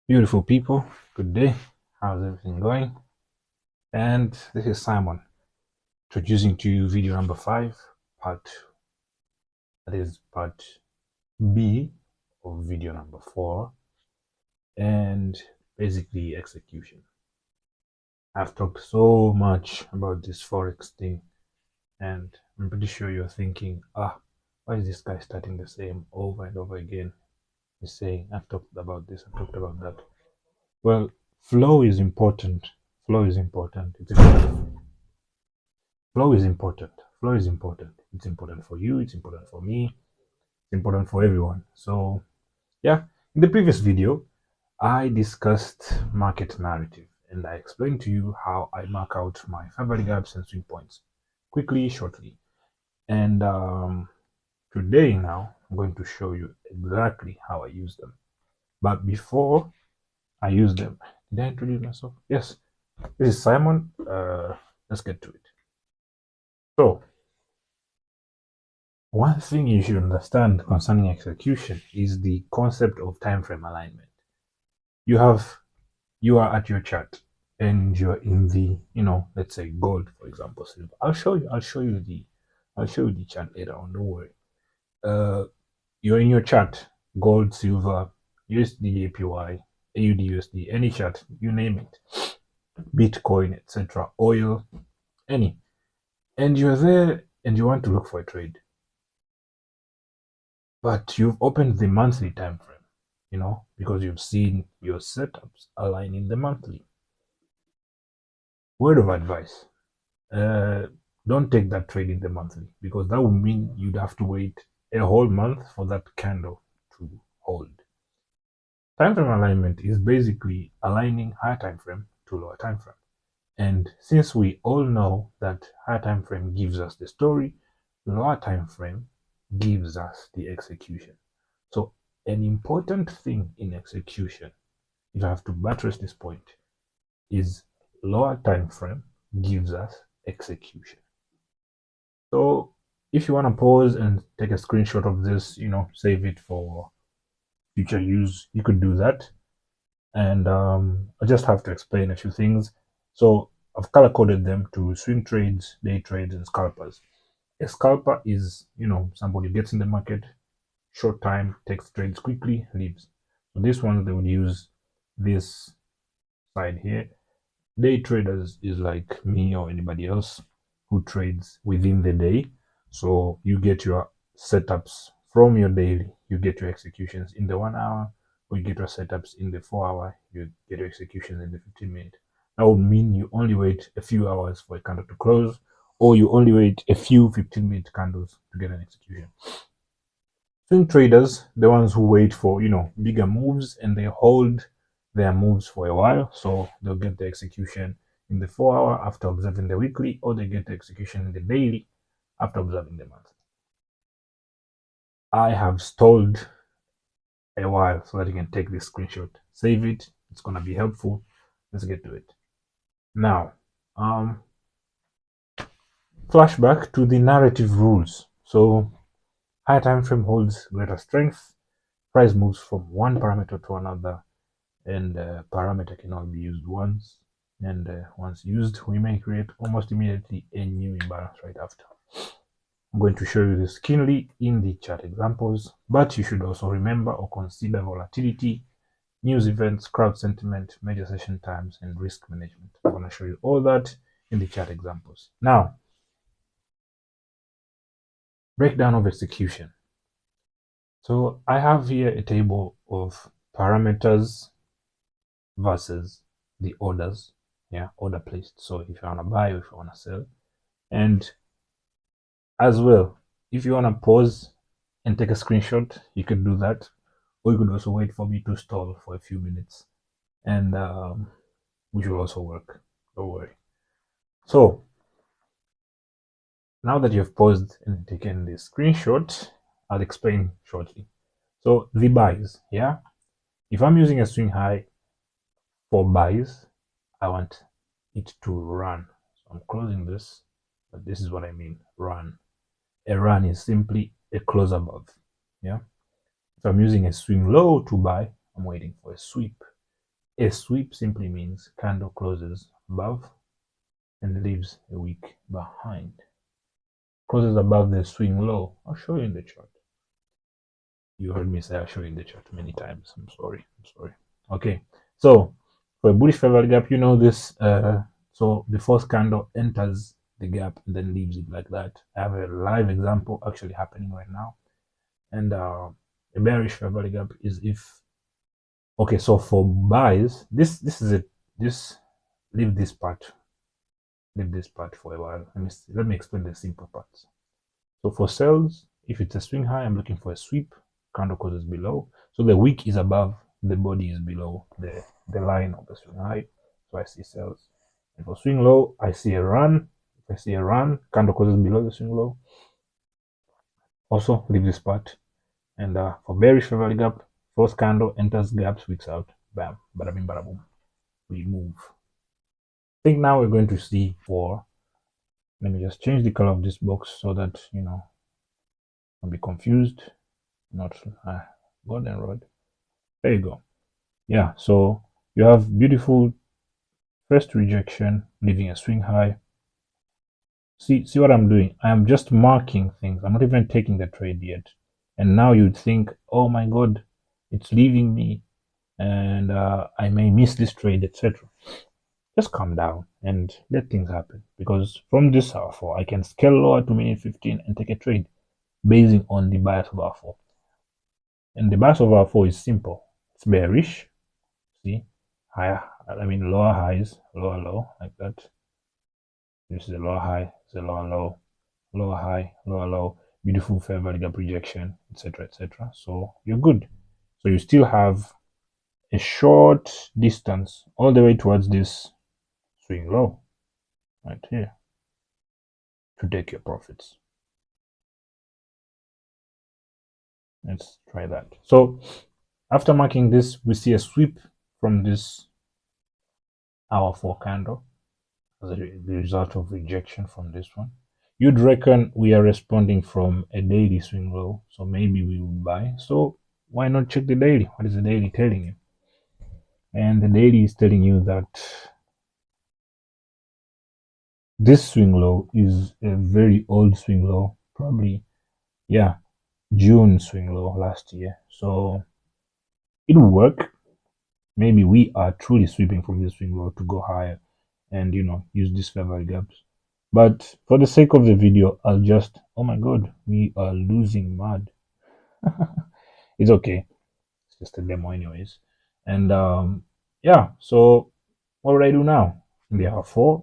Beautiful people, good day. How's everything going? And this is Simon introducing to you video number 5, part that is part B of video number 4, and basically execution. I've talked so much about this forex thing, and I'm pretty sure you're thinking, why is this guy starting the same over and over again? He's saying, I've talked about this, I've talked about that. Well, flow is important. Flow is important. It's important. Flow is important. Flow is important. It's important for you. It's important for me. It's important for everyone. So, yeah, in the previous video, I discussed market narrative and I explained to you how I mark out my favorite gaps and swing points quickly, shortly. And today, now, I'm going to show you exactly how I use them. But before I use them, did I introduce myself? Yes, this is Simon. Let's get to it. So, one thing you should understand concerning execution is the concept of time frame alignment. You are at your chart and you're in the, let's say gold, for example, silver. I'll show you the chart later on, don't worry. You're in your chart, gold, silver, USD, APY, AUD, USD, any chart, you name it, Bitcoin, etc., oil, any. And you're there and you want to look for a trade. But you've opened the monthly time frame, because you've seen your setups align in the monthly. Word of advice, don't take that trade in the monthly, because that would mean you'd have to wait a whole month for that candle to hold. Time frame alignment is basically aligning higher time frame to lower time frame. And since we all know that higher time frame gives us the story, lower time frame gives us the execution. So an important thing in execution, if I have to buttress this point, is lower time frame gives us execution. So if you want to pause and take a screenshot of this, save it for future use, you could do that. And I just have to explain a few things. So I've color coded them to swing trades, day trades, and scalpers. A scalper is, somebody gets in the market, short time, takes trades quickly, leaves. So this one, they would use this side here. Day traders is like me or anybody else who trades within the day. So you get your setups from your daily, you get your executions in the 1 hour, or you get your setups in the 4 hour, you get your executions in the 15-minute. That would mean you only wait a few hours for a candle to close, or you only wait a few 15-minute candles to get an execution. Swing traders, the ones who wait for, bigger moves, and they hold their moves for a while. So they'll get the execution in the 4 hour after observing the weekly, or they get the execution in the daily after observing the monthly. I have stalled a while so that you can take this screenshot, save it. It's going to be helpful. Let's get to it. Now, flashback to the narrative rules. So higher time frame holds greater strength. Price moves from one parameter to another, and parameter can only be used once. And once used, we may create almost immediately a new imbalance right after. I'm going to show you this keenly in the chart examples, but you should also remember or consider volatility, news events, crowd sentiment, major session times, and risk management. I'm going to show you all that in the chart examples. Now, breakdown of execution. So I have here a table of parameters versus the orders, order placed. So if you want to buy or if you want to sell, and as well, if you want to pause and take a screenshot, you could do that, or you could also wait for me to stall for a few minutes, and which will also work, don't worry. So now that you've paused and taken the screenshot, I'll explain shortly. So the buys, if I'm using a swing high for buys, I want it to run. So I'm closing this, but this is what I mean, run. A run is simply a close above. If I'm using a swing low to buy, I'm waiting for a sweep. A sweep simply means candle closes above and leaves a wick behind. Closes above the swing low. I'll show you in the chart. You heard me say I'll show you in the chart many times. I'm sorry. Okay, so for a bullish fair value gap, you know this. So the first candle enters the gap and then leaves it like that. I have a live example actually happening right now. And a bearish fair value gap is if, okay, so for buys, this is it. This leave this part for a while. Let me explain the simple parts. So for sells, if it's a swing high, I'm looking for a sweep. Candle closes below, so the wick is above, the body is below the line of the swing high. So I see sells. And for swing low, I see a run. If I see a run, candle closes below the swing low. Also leave this part. And for bearish fair value gap, first candle enters gap, wicks out, bam, bada bing, bada boom. We move. I think now we're going to see for. Let me just change the color of this box so that you know, I'll be confused. Not golden rod. There you go. Yeah, so you have beautiful first rejection, leaving a swing high. See what I'm doing? I am just marking things. I'm not even taking the trade yet. And now you'd think, oh my god, it's leaving me and I may miss this trade, etc. Just calm down and let things happen, because from this R4 I can scale lower to minute 15 and take a trade basing on the bias of R4. And the bias of R4 is simple. It's bearish. See, higher, I mean lower highs, lower low, like that. This is a lower high, it's a lower low, lower high, lower low, beautiful fair value gap rejection, etc., etc. So you're good. So you still have a short distance all the way towards this swing low right here to take your profits. Let's try that. So after marking this, we see a sweep from this hour 4 candle as the result of rejection from this one. You'd reckon we are responding from a daily swing low, so maybe we will buy. So why not check the daily? What is the daily telling you? And the daily is telling you that this swing low is a very old swing low, probably, yeah, June swing low last year. So it will work. Maybe we are truly sweeping from this swing low to go higher and, you know, use these fair value gaps. But for the sake of the video, I'll just, oh my god, we are losing mad. It's okay. It's just a demo anyways. And yeah, so what would I do now? In the R4,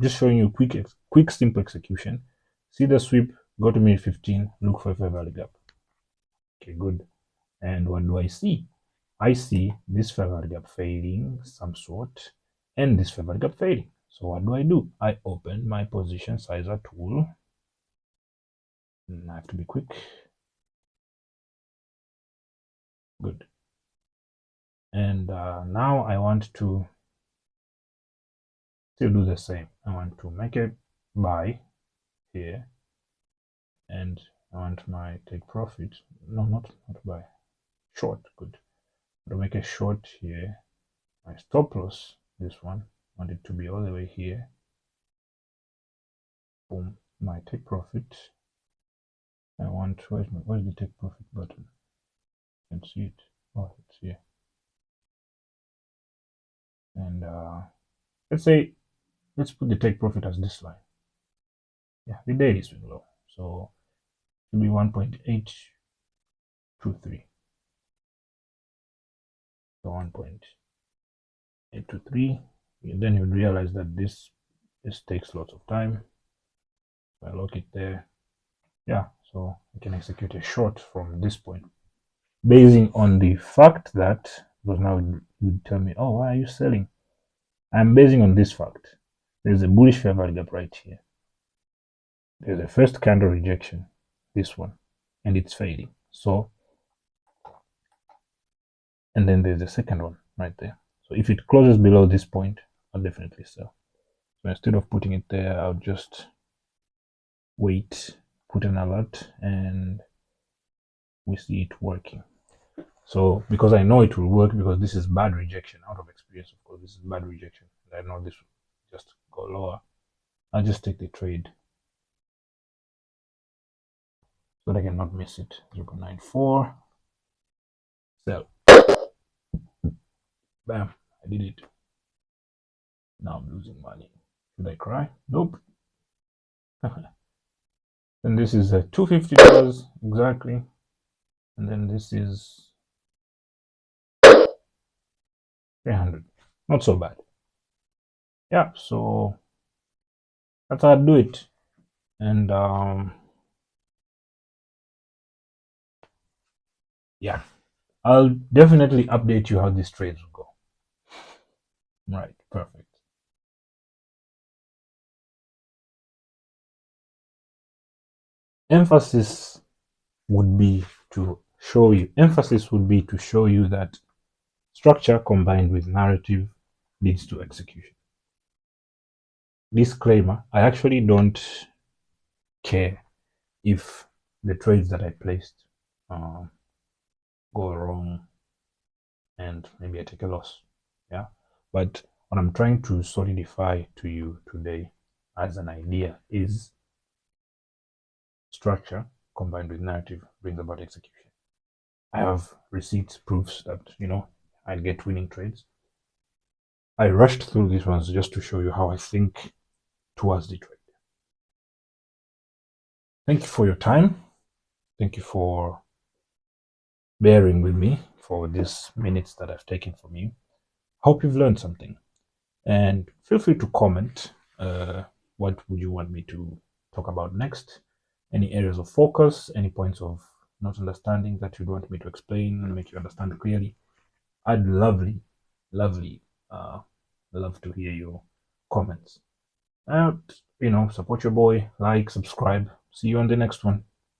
just showing you quick simple execution. See the sweep, go to minute 15, look for a fair value gap. Okay, good. And what do I see? I see this fair value gap failing some sort and this fair value gap failing. So what do? I open my position sizer tool. I have to be quick. Good. And now I want to still do the same. I want to make a buy here, and I want my take profit. No, not buy. Short. Good. To make a short here. My stop loss. This one. I want it to be all the way here. Boom. My take profit. I want, where's the take profit button? You can see it. Oh, it's here. And let's put the take profit as this line. Yeah, the daily swing low. So it will be 1.823. So 1.823. And then you realize that this takes lots of time. So I lock it there. Yeah, so I can execute a short from this point, basing on the fact that, because now you tell me, oh, why are you selling? I'm basing on this fact. There's a bullish fair value gap right here. There's a first candle rejection, this one, and it's fading. So, and then there's a second one right there. So if it closes below this point, I'll definitely sell. So instead of putting it there, I'll just wait, put an alert, and we see it working. So because I know it will work, because this is bad rejection, out of experience, of course, this is bad rejection. I know this will just go lower. I'll just take the trade so that I cannot miss it. 0.94. Sell. Bam. I did it. Now I'm losing money. Should I cry? Nope. And this is $250 exactly. And then this is 300. Not so bad. Yeah, so that's how I do it. And yeah, I'll definitely update you how these trades will go. Right, perfect. Emphasis would be to show you that structure combined with narrative leads to execution. Disclaimer, I actually don't care if the trades that I placed go wrong and maybe I take a loss. Yeah, but what I'm trying to solidify to you today as an idea is structure combined with narrative brings about execution. I have receipts, proofs that I get winning trades. I rushed through these ones just to show you how I think towards the trade. Thank you for your time. Thank you for bearing with me for these minutes that I've taken from you. Hope you've learned something. And feel free to comment. What would you want me to talk about next? Any areas of focus, any points of not understanding that you'd want me to explain and make you understand clearly? I'd love to hear your comments. Support your boy, like, subscribe. See you on the next one.